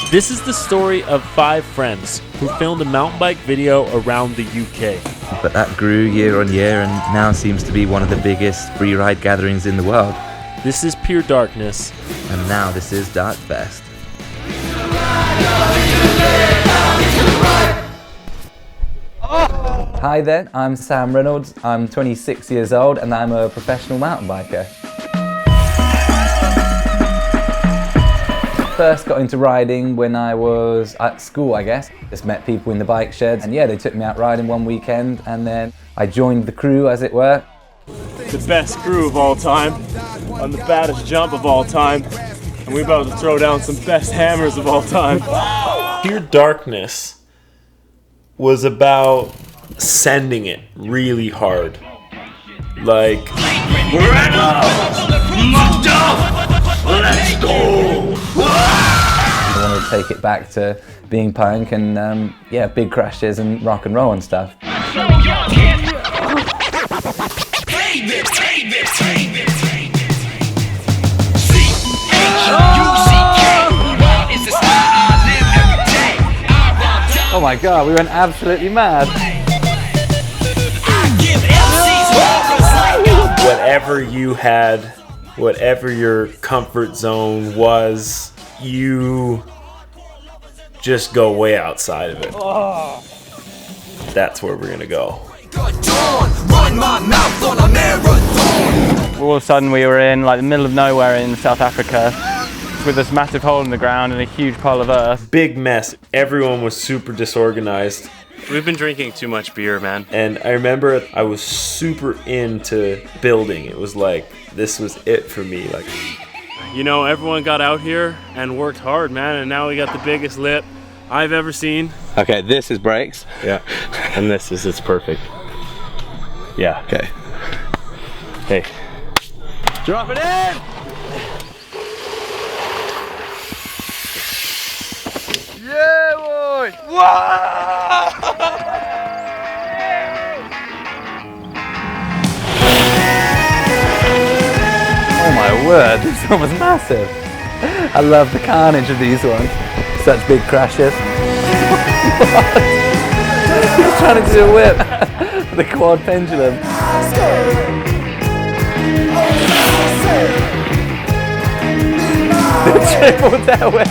This is the story of 5 friends who filmed a mountain bike video around the UK. But that grew year on year and now seems to be one of the biggest free ride gatherings in the world. This is Pure Darkness. And now this is DarkFEST. Hi there, I'm Sam Reynold. I'm 26 years old and I'm a professional mountain biker. First got into riding when I was at school, I guess. Just met people in the bike sheds and yeah, they took me out riding one weekend and then I joined the crew, as it were. The best crew of all time, on the baddest jump of all time, and we're about to throw down some best hammers of all time. Pure Darkness was about sending it really hard. Like, Reynolds! Mugged up! Let's go! I wanted to take it back to being punk and yeah, big crashes and rock and roll and stuff. Oh my god, we went absolutely mad. whatever you had, whatever your comfort zone was, you just go way outside of it. That's where we're gonna go. All of a sudden we were in like the middle of nowhere in South Africa with this massive hole in the ground and a huge pile of earth. Big mess. Everyone was super disorganized. We've been drinking too much beer, man. And I remember I was super into building. It was like, this was it for me. Like, You know, everyone got out here and worked hard, man, and now we got the biggest lip I've ever seen. Okay, this is brakes. Yeah. And this is, it's perfect. Yeah. Okay. Hey. Drop it in! Yeah, boy! Oh my word, this one was massive. I love the carnage of these ones. Such big crashes. He's trying to do a whip. The quad pendulum. The triple tail whip.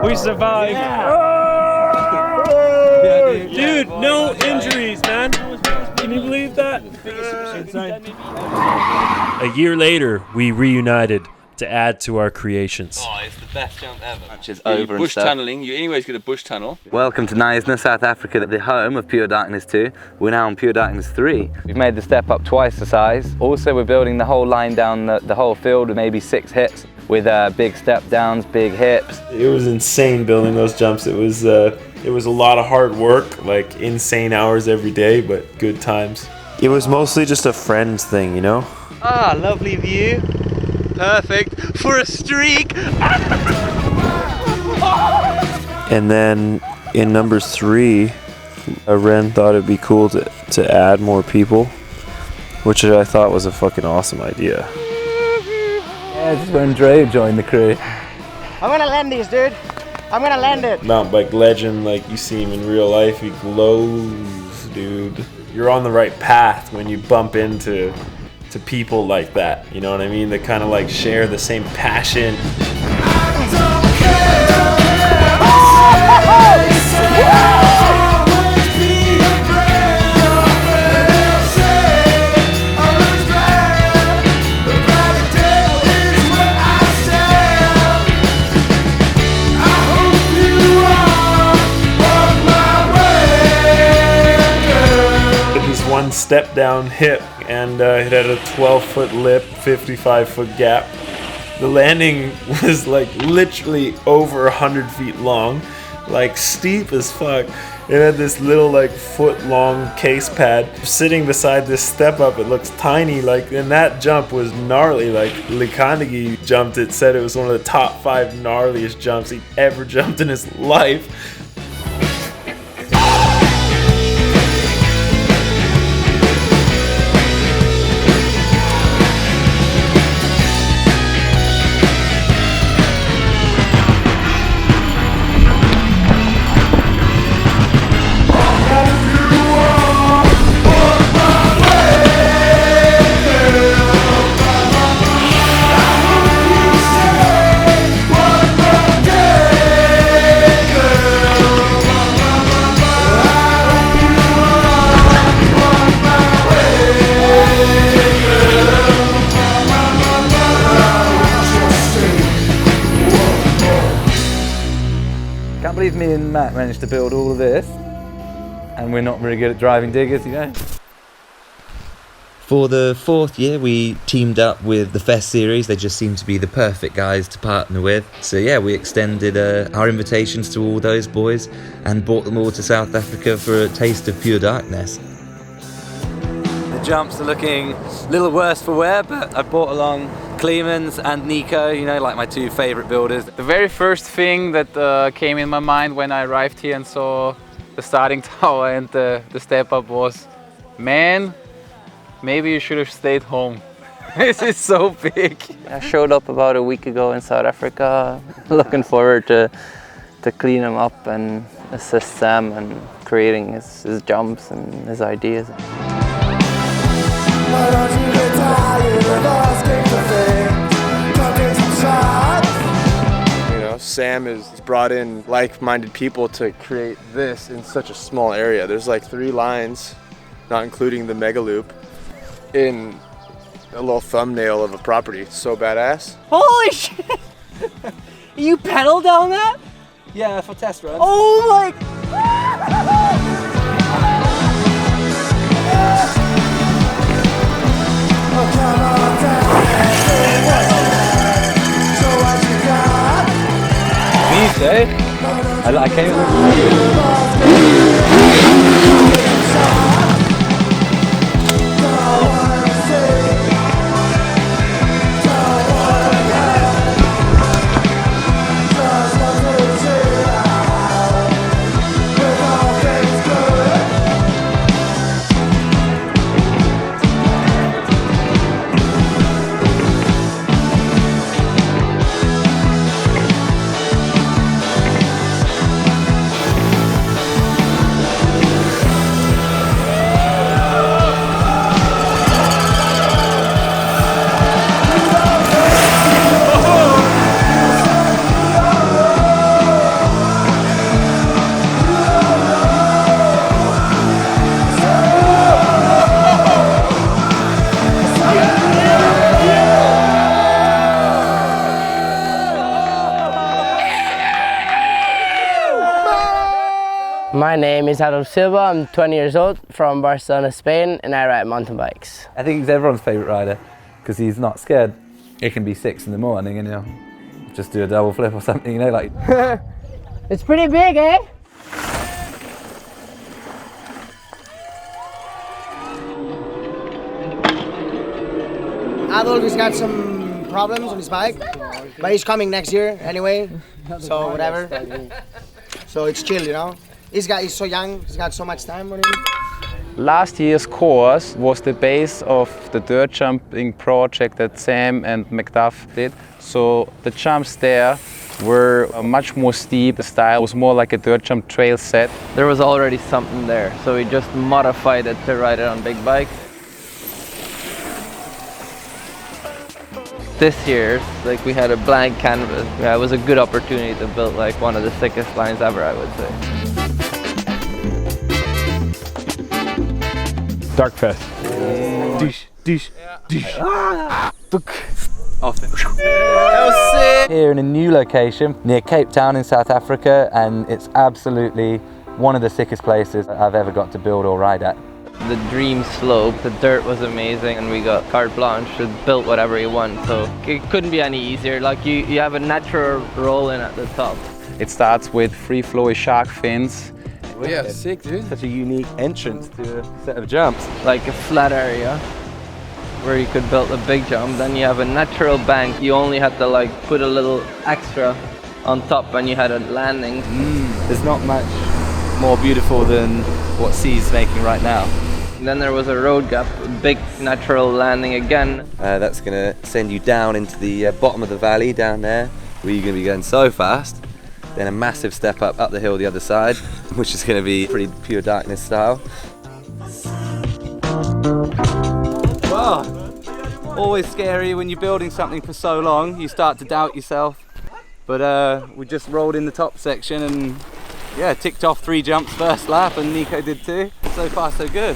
We survived. Yeah. Dude, no injuries, man. Can you believe that? A year later, we reunited to add to our creations. Oh, it's the best jump ever. Which is over Bush tunnelling, you anyways get a bush tunnel. Welcome to Knysna, South Africa, the home of Pure Darkness 2. We're now on Pure Darkness 3. We've made the step up twice the size. Also, we're building the whole line down the whole field with maybe 6 hits with big step downs, big hips. it was insane building those jumps. It was a lot of hard work, like insane hours every day, but good times. It was mostly just a friends thing, you know? Ah, lovely view. Perfect for a streak. And then in number 3, Ren thought it'd be cool to add more people, which I thought was a fucking awesome idea. Yeah, this is when Dre joined the crew. I'm gonna land these, dude. I'm gonna land it. Mountain bike legend, like you see him in real life, he glows, dude. You're on the right path when you bump into people like that, you know what I mean? That kind of like share the same passion. One step down hip and it had a 12-foot lip, 55-foot gap. The landing was like literally over 100 feet long. like steep as fuck. It had this little like foot-long case pad. Sitting beside this step up, it looks tiny, like, and that jump was gnarly. Like Likandagi jumped it, said it was one of the top 5 gnarliest jumps he ever jumped in his life. Can't believe me and Matt managed to build all of this, and we're not very good at driving diggers, you know. For the 4th year, we teamed up with the Fest series. They just seemed to be the perfect guys to partner with. So yeah, we extended our invitations to all those boys and brought them all to South Africa for a taste of pure darkness. The jumps are looking a little worse for wear, but I brought along Clemens and Nico, you know, like my 2 favourite builders. The very first thing that came in my mind when I arrived here and saw the starting tower and the step up was, man, maybe you should have stayed home. This is so big. I showed up about a week ago in South Africa, looking forward to clean him up and assist Sam in creating his jumps and his ideas. You know, Sam has brought in like-minded people to create this in such a small area. There's like 3 lines, not including the mega loop, in a little thumbnail of a property. It's so badass. Holy shit! You pedal down that? Yeah, for test runs. Oh my... These days, I came My name is Adam Silva, I'm 20 years old, from Barcelona, Spain, and I ride mountain bikes. I think he's everyone's favourite rider because he's not scared. It can be 6 in the morning and he'll just do a double flip or something, you know, like. It's pretty big, eh? Adolf has got some problems on his bike, but he's coming next year anyway, so whatever. So it's chill, you know? He's so young, he's got so much time on him. Last year's course was the base of the dirt jumping project that Sam and McDuff did. So the jumps there were much more steep. The style was more like a dirt jump trail set. There was already something there, so we just modified it to ride it on big bike. This year, like, we had a blank canvas. Yeah, it was a good opportunity to build like one of the sickest lines ever, I would say. DarkFEST. Dish, dish, dish. Here in a new location near Cape Town in South Africa, and it's absolutely one of the sickest places I've ever got to build or ride at. The dream slope, the dirt was amazing, and we got carte blanche to build whatever you want, so it couldn't be any easier. Like you have a natural roll in at the top. It starts with free flowy shark fins. Well, yeah, sick, dude. Such a unique entrance to a set of jumps. Like a flat area where you could build a big jump. Then you have a natural bank. You only had to like put a little extra on top and you had a landing. There's not much more beautiful than what C's making right now. And then there was a road gap, a big natural landing again. That's gonna send you down into the bottom of the valley down there, where you're gonna be going so fast. Then a massive step up the hill the other side, which is gonna be pretty Pure Darkness style. Wow. Always scary when you're building something for so long, you start to doubt yourself. But we just rolled in the top section and yeah, ticked off 3 jumps first lap, and Nico did too. So far so good.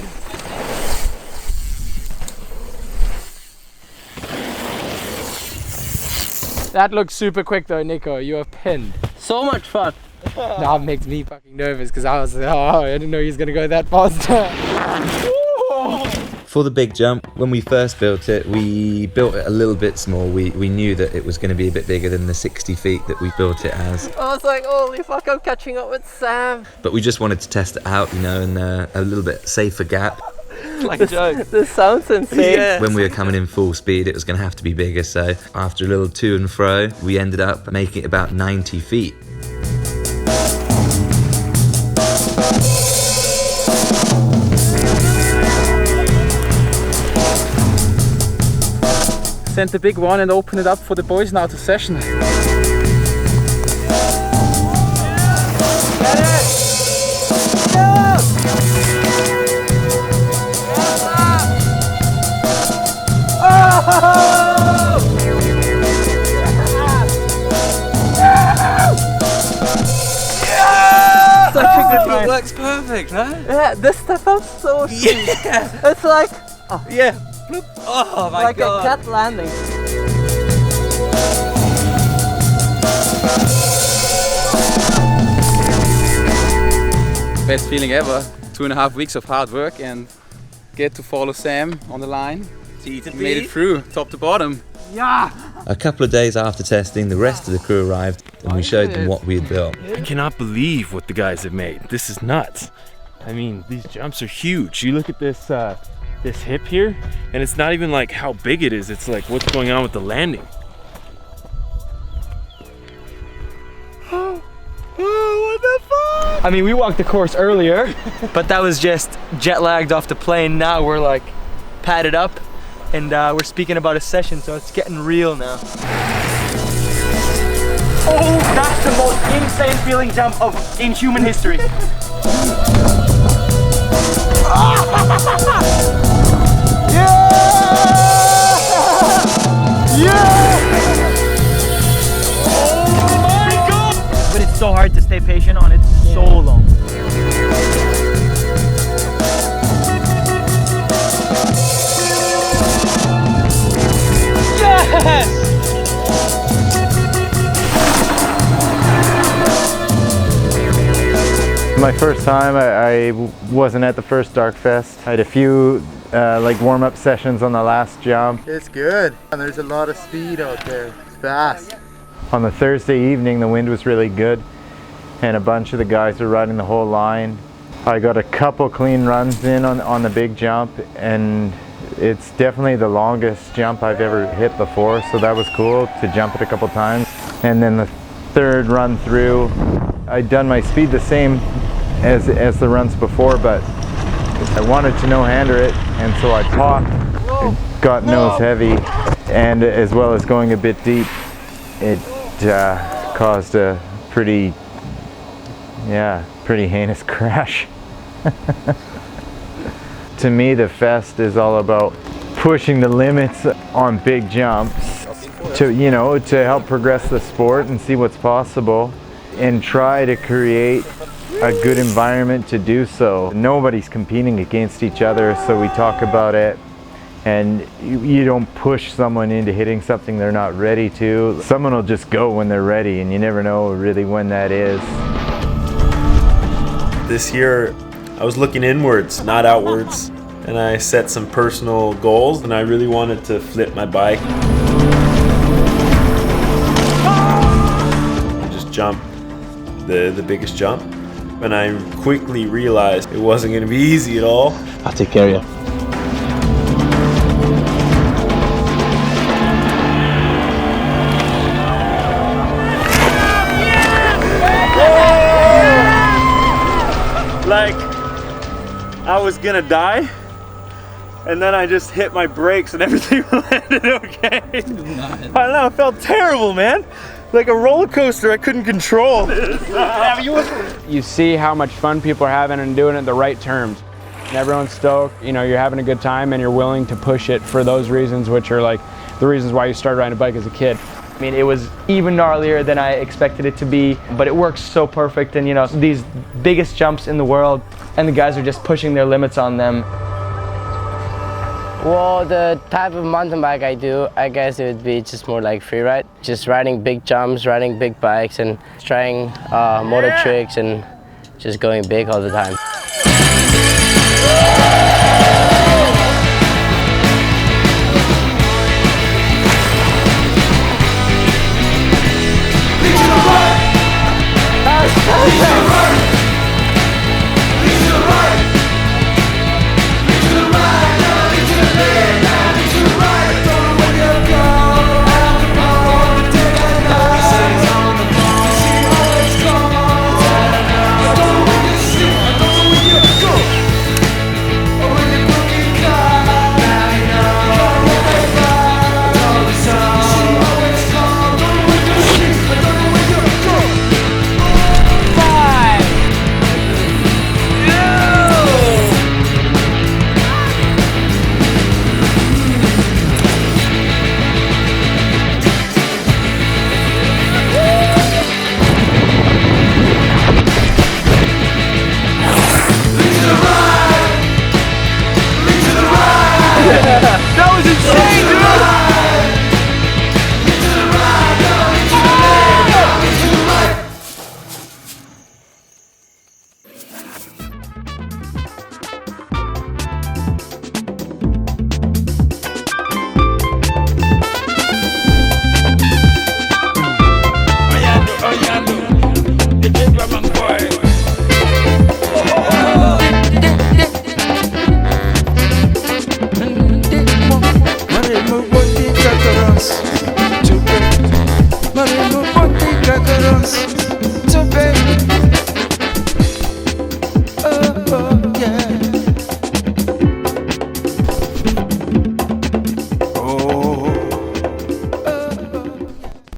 That looks super quick though, Nico. You are pinned. So much fun. Now it makes me fucking nervous because I was like, oh, I didn't know he was gonna go that fast. For the big jump, when we first built it, we built it a little bit small. We knew that it was going to be a bit bigger than the 60 feet that we built it as. I was like, holy fuck, I'm catching up with Sam. But we just wanted to test it out, you know, in a little bit safer gap. Like a joke. This sounds insane. Yeah. When we were coming in full speed, it was going to have to be bigger. So after a little to and fro, we ended up making it about 90 feet. Send the big one and open it up for the boys now to session. Such a good It works perfect, no? Yeah, this stuff felt so sweet. Yeah. It's like, Yeah. Oh my like god. a cat landing. Best feeling ever. 2.5 weeks of hard work and get to follow Sam on the line. T to We made it through, top to bottom. Yeah! A couple of days after testing, the rest of the crew arrived and we showed them what we had built. I cannot believe what the guys have made. This is nuts. I mean, these jumps are huge. You look at this this hip here, and it's not even like how big it is. It's like what's going on with the landing. Oh, what the fuck? I mean, we walked the course earlier, but that was just jet lagged off the plane. Now we're like padded up, and we're speaking about a session, so it's getting real now. Oh, that's the most insane feeling jump in human history. But it's so hard to stay patient on it so long. Yes! My first time, I wasn't at the first DarkFEST. I had a few like warm-up sessions on the last jump. It's good, and there's a lot of speed out there. It's fast. On the Thursday evening, the wind was really good, and a bunch of the guys were riding the whole line. I got a couple clean runs in on the big jump, and it's definitely the longest jump I've ever hit before, so that was cool to jump it a couple times. And then the third run through, I'd done my speed the same as the runs before, but I wanted to no-hander it, and so I popped, got nose heavy, and as well as going a bit deep, it caused a pretty heinous crash. To me, the fest is all about pushing the limits on big jumps to help progress the sport and see what's possible and try to create a good environment to do so. Nobody's competing against each other, so we talk about it, and you don't push someone into hitting something they're not ready to. Someone will just go when they're ready, and you never know really when that is. This year I was looking inwards, not outwards. And I set some personal goals, and I really wanted to flip my bike. And just jump the biggest jump. And I quickly realized it wasn't going to be easy at all. I'll take care of you. Like, I was gonna die, and then I just hit my brakes and everything landed okay. I don't know, it felt terrible, man. Like a roller coaster I couldn't control. You see how much fun people are having and doing it in the right terms. And everyone's stoked, you know, you're having a good time and you're willing to push it for those reasons, which are like the reasons why you started riding a bike as a kid. I mean, it was even gnarlier than I expected it to be, but it works so perfect. And you know, these biggest jumps in the world, and the guys are just pushing their limits on them. Well, the type of mountain bike I do, I guess it would be just more like free ride. Just riding big jumps, riding big bikes, and trying motor tricks, and just going big all the time.